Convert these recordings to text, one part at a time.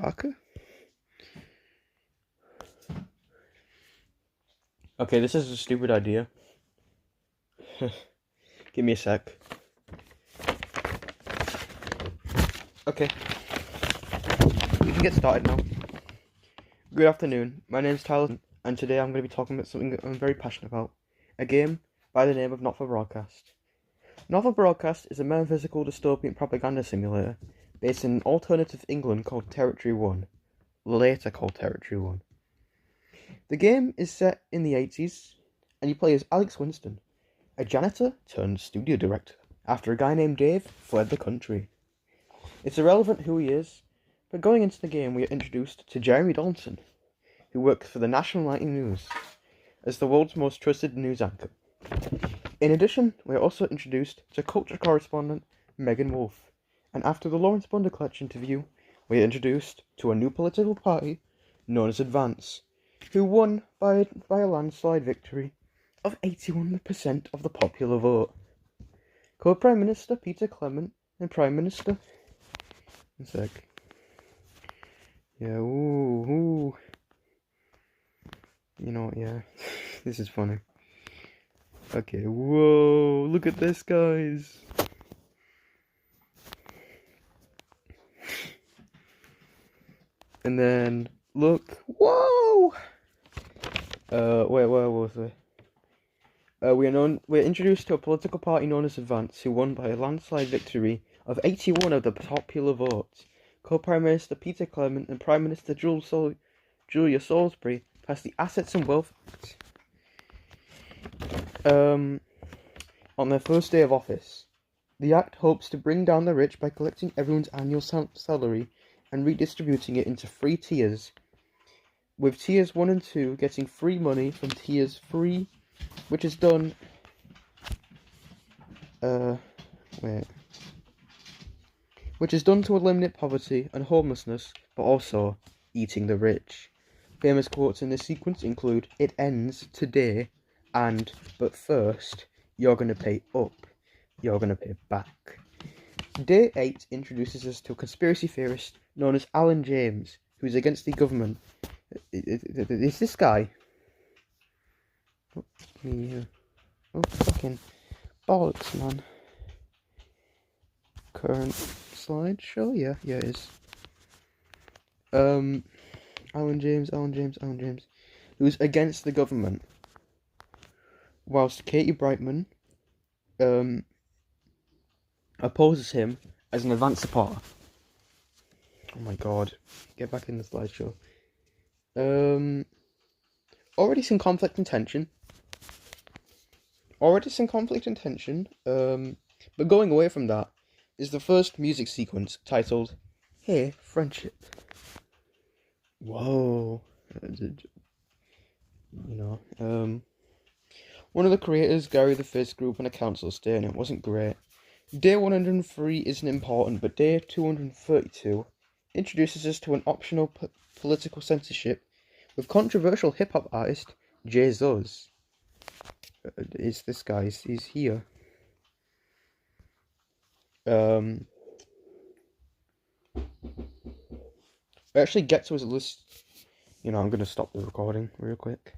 darker. Okay, this is a stupid idea. Give me a sec. Okay. We can get started now. Good afternoon. My name is Tyler, and today I'm going to be talking about something that I'm very passionate about. A game by the name of Not for Broadcast. Not for Broadcast is a metaphysical dystopian propaganda simulator based in an alternative England called Territory 1, later called Territory 1. The game is set in the 80s, and you play as Alex Winston, a janitor turned studio director, after a guy named Dave fled the country. It's irrelevant who he is, but going into the game we are introduced to Jeremy Donaldson, who works for the National Nightly News as the world's most trusted news anchor. In addition, we are also introduced to culture correspondent Megan Wolfe, and after the Lawrence Bunderkletch interview, we are introduced to a new political party known as Advance, who won by a landslide victory of 81% of the popular vote. Co-Prime Minister Peter Clement and Prime Minister... One sec. Yeah, ooh. You know, yeah. This is funny. Okay, whoa, look at this, guys. And then, look, whoa! Where was I? We're introduced to a political party known as Advance, who won by a landslide victory of 81 of the popular votes. Co-Prime Minister Peter Clement and Prime Minister Julia Salisbury passed the Assets and Wealth Act on their first day of office. The act hopes to bring down the rich by collecting everyone's annual salary and redistributing it into 3 tiers, with tiers 1 and 2 getting free money from tiers 3, which is done to eliminate poverty and homelessness, but also eating the rich. Famous quotes in this sequence include, "It ends today," and, "But first, you're gonna pay up. You're gonna pay back." Day 8 introduces us to a conspiracy theorist known as Alan James, who's against the government. It's this guy. Oh, fucking bollocks, man. Current slideshow? Yeah, it is. Alan James, who's against the government, whilst Katie Brightman, opposes him as an Advance supporter. Oh my god, get back in the slideshow. Already some conflict and tension. But going away from that is the first music sequence titled "Hey Friendship." Whoa. One of the creators, Gary the Fist, grew up on a council estate and it wasn't great. Day 103 isn't important, but day 232 introduces us to an optional political censorship with controversial hip-hop artist Jay Zuz. It's this guy, he's here. We actually get to his list. I'm gonna stop the recording real quick.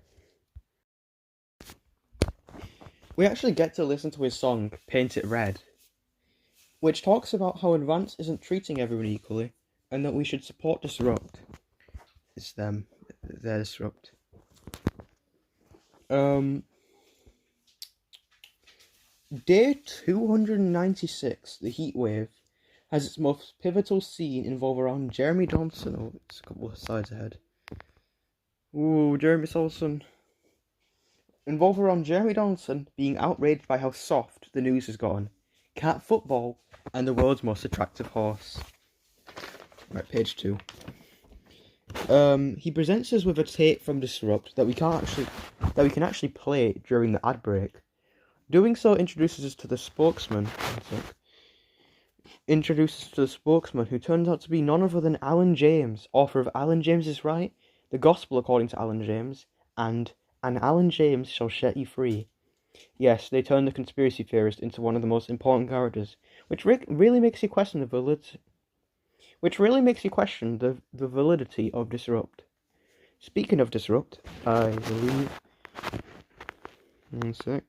We actually get to listen to his song, Paint It Red, which talks about how Advance isn't treating everyone equally, and that we should support Disrupt. It's them. They're Disrupt. Day 296, the heat wave, has its most pivotal scene involve around Jeremy Donaldson. Oh, it's a couple of slides ahead. Ooh, Jeremy Donaldson. Involve around Jeremy Donaldson being outraged by how soft the news has gotten. Cat football and the world's most attractive horse. Right, page 2. He presents us with a tape from Disrupt that we can actually play during the ad break. Doing so introduces us to the spokesman. Who turns out to be none other than Alan James, author of Alan James is Right, The Gospel According to Alan James, and Alan James Shall Set You Free. Yes, they turn the conspiracy theorist into one of the most important characters, which really makes you question the validity which really makes you question the validity of Disrupt. Speaking of Disrupt, I believe... One sec.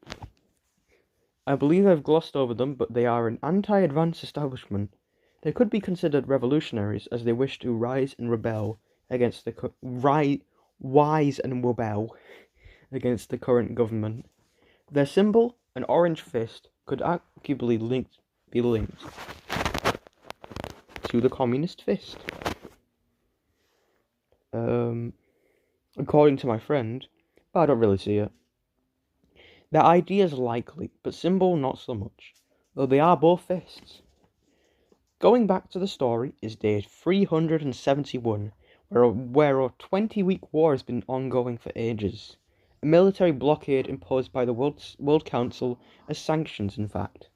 I believe I've glossed over them, but they are an anti-advance establishment. They could be considered revolutionaries, as they wish to rise and rebel against the against the current government. Their symbol, an orange fist, could arguably be linked to the communist fist. According to my friend, but I don't really see it. Their idea is likely, but symbol not so much, though they are both fists. Going back to the story is day 371, where a 20-week war has been ongoing for ages. A military blockade imposed by the World Council as sanctions, in fact.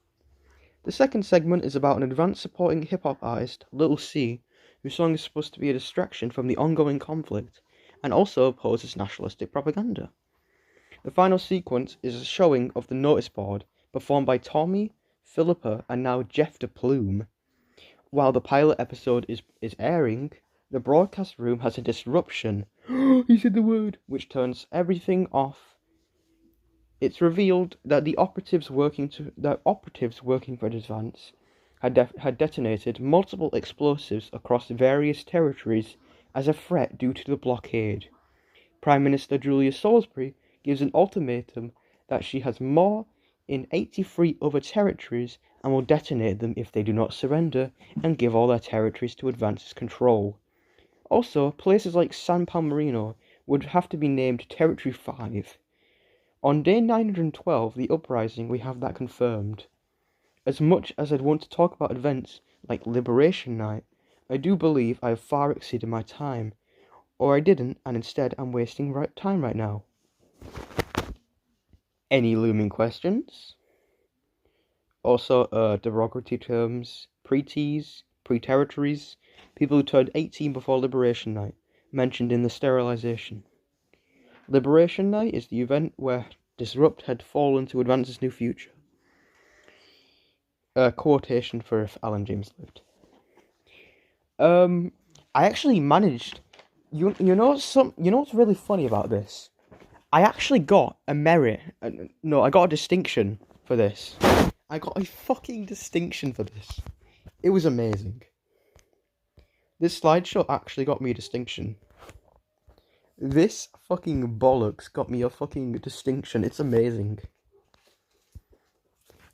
The second segment is about an advance supporting hip-hop artist, Lil C, whose song is supposed to be a distraction from the ongoing conflict, and also opposes nationalistic propaganda. The final sequence is a showing of the notice board, performed by Tommy, Philippa, and now Jeff de Plume. While the pilot episode is airing, the broadcast room has a disruption. He said the word, which turns everything off. It's revealed that the operatives working for Advance had detonated multiple explosives across various territories as a threat due to the blockade. Prime Minister Julia Salisbury gives an ultimatum that she has more in 83 other territories and will detonate them if they do not surrender and give all their territories to Advance's control. Also, places like San Palmerino would have to be named Territory 5. On day 912, the uprising, we have that confirmed. As much as I'd want to talk about events like Liberation Night, I do believe I have far exceeded my time. Or I didn't, and instead I'm wasting time right now. Any looming questions? Also, derogatory terms, pre-Ts, pre-territories, people who turned 18 before Liberation Night, mentioned in the sterilization. Liberation Night is the event where Disrupt had fallen to Advance's new future. Quotation for if Alan James lived. I actually managed... You know what's really funny about this? I actually got a merit. I got a distinction for this. I got a fucking distinction for this. It was amazing. This slideshow actually got me a distinction. This fucking bollocks got me a fucking distinction. It's amazing.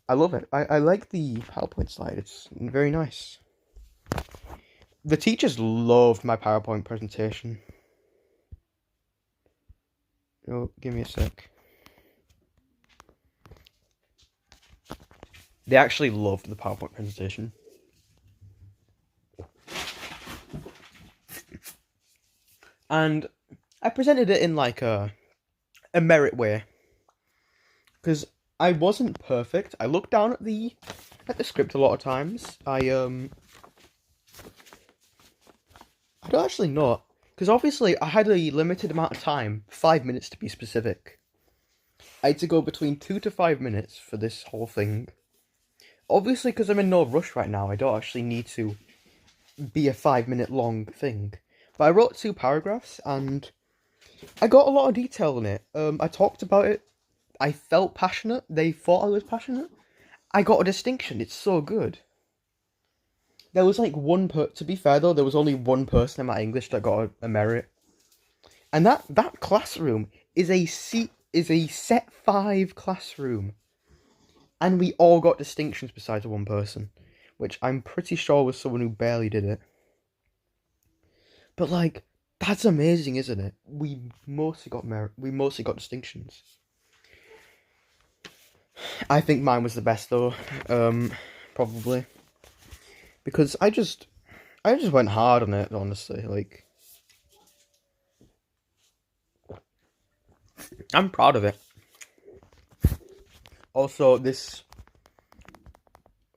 I love it. I like the PowerPoint slide. It's very nice. The teachers loved my PowerPoint presentation. Oh, give me a sec. They actually loved the PowerPoint presentation. And I presented it in like a merit way. Because I wasn't perfect. I looked down at the script a lot of times. I don't actually know. Because obviously I had a limited amount of time, 5 minutes to be specific. I had to go between 2 to 5 minutes for this whole thing. Obviously, because I'm in no rush right now, I don't actually need to be a 5-minute long thing. But I wrote 2 paragraphs, and I got a lot of detail in it. I talked about it. I felt passionate. They thought I was passionate. I got a distinction. It's so good. There was like to be fair though, there was only one person in my English that got a merit. And that classroom is a set 5 classroom. And we all got distinctions besides one person, which I'm pretty sure was someone who barely did it. But like, that's amazing, isn't it? We mostly got distinctions. I think mine was the best though, probably. Because I just went hard on it, honestly, like. I'm proud of it. Also, this...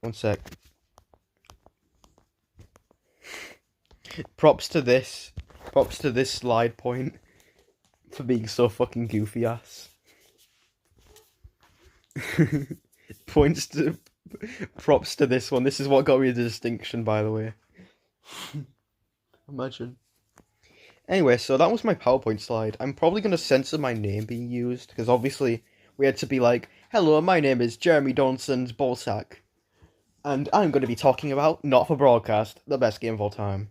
One sec. Props to this slide point for being so fucking goofy ass. Props to this one. This is what got me the distinction, by the way. Imagine. Anyway, so that was my PowerPoint slide. I'm probably going to censor my name being used, because obviously we had to be like, hello, my name is Jeremy Donson's Ballsack, and I'm going to be talking about Not For Broadcast, the best game of all time.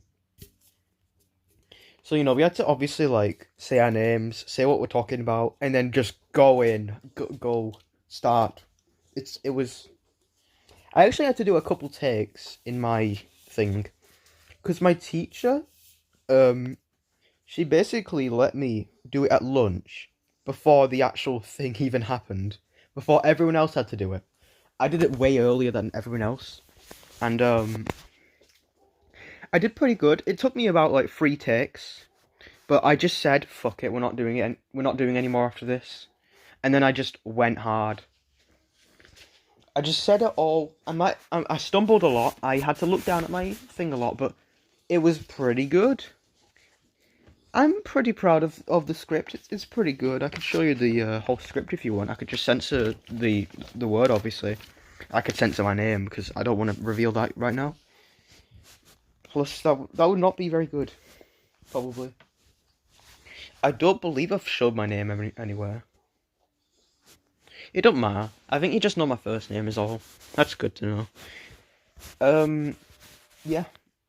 So, we had to obviously, say our names, say what we're talking about, and then just go, start. It was... I actually had to do a couple takes in my thing, because my teacher, she basically let me do it at lunch before the actual thing even happened, before everyone else had to do it. I did it way earlier than everyone else, and I did pretty good. It took me about 3 takes, but I just said, "Fuck it, we're not doing it. We're not doing any more after this," and then I just went hard. I just said it all. I stumbled a lot. I had to look down at my thing a lot, but it was pretty good. I'm pretty proud of the script. It's pretty good. I could show you the whole script if you want. I could just censor the word, obviously. I could censor my name because I don't want to reveal that right now. Plus, that would not be very good, probably. I don't believe I've showed my name anywhere. It don't matter. I think you just know my first name is all. That's good to know. Yeah.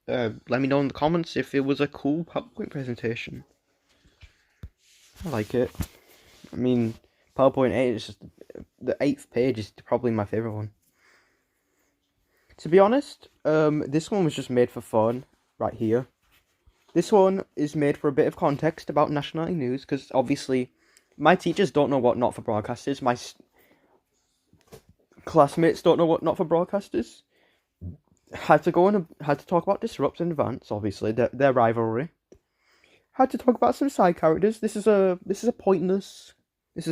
Let me know in the comments if it was a cool PowerPoint presentation. I like it. I mean, PowerPoint 8 is just... The 8th page is probably my favourite one. To be honest, this one was just made for fun, right here. This one is made for a bit of context about nationality news, because obviously, my teachers don't know what not-for-broadcast is. My classmates don't know what not-for-broadcast is. Had to talk about Disrupt and Advance, obviously, their rivalry. Had to talk about some side characters. This is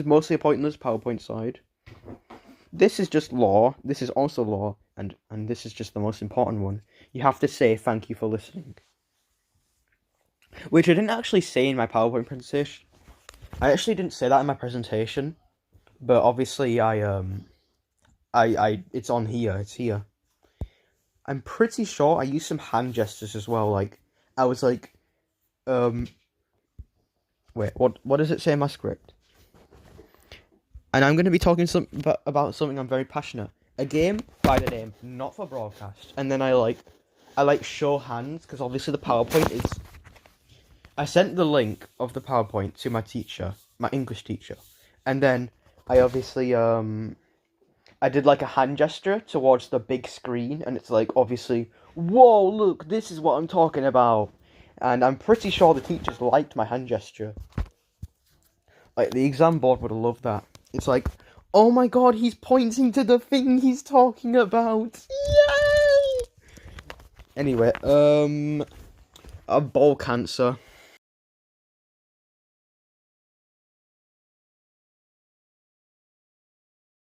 mostly a pointless PowerPoint slide. This is just law. This is also law, and this is just the most important one. You have to say thank you for listening, which I didn't actually say in my PowerPoint presentation. I actually didn't say that in my presentation, but obviously it's on here. It's here. I'm pretty sure I used some hand gestures as well. I was wait, what does it say in my script? And I'm going to be talking about something I'm very passionate. A game by the name Not For Broadcast. And then I show hands, because obviously the PowerPoint is... I sent the link of the PowerPoint to my teacher, my English teacher. And then I obviously, I did a hand gesture towards the big screen. And it's obviously, whoa, look, this is what I'm talking about. And I'm pretty sure the teachers liked my hand gesture. The exam board would have loved that. It's oh my god, he's pointing to the thing he's talking about. Yay! Anyway, ball cancer.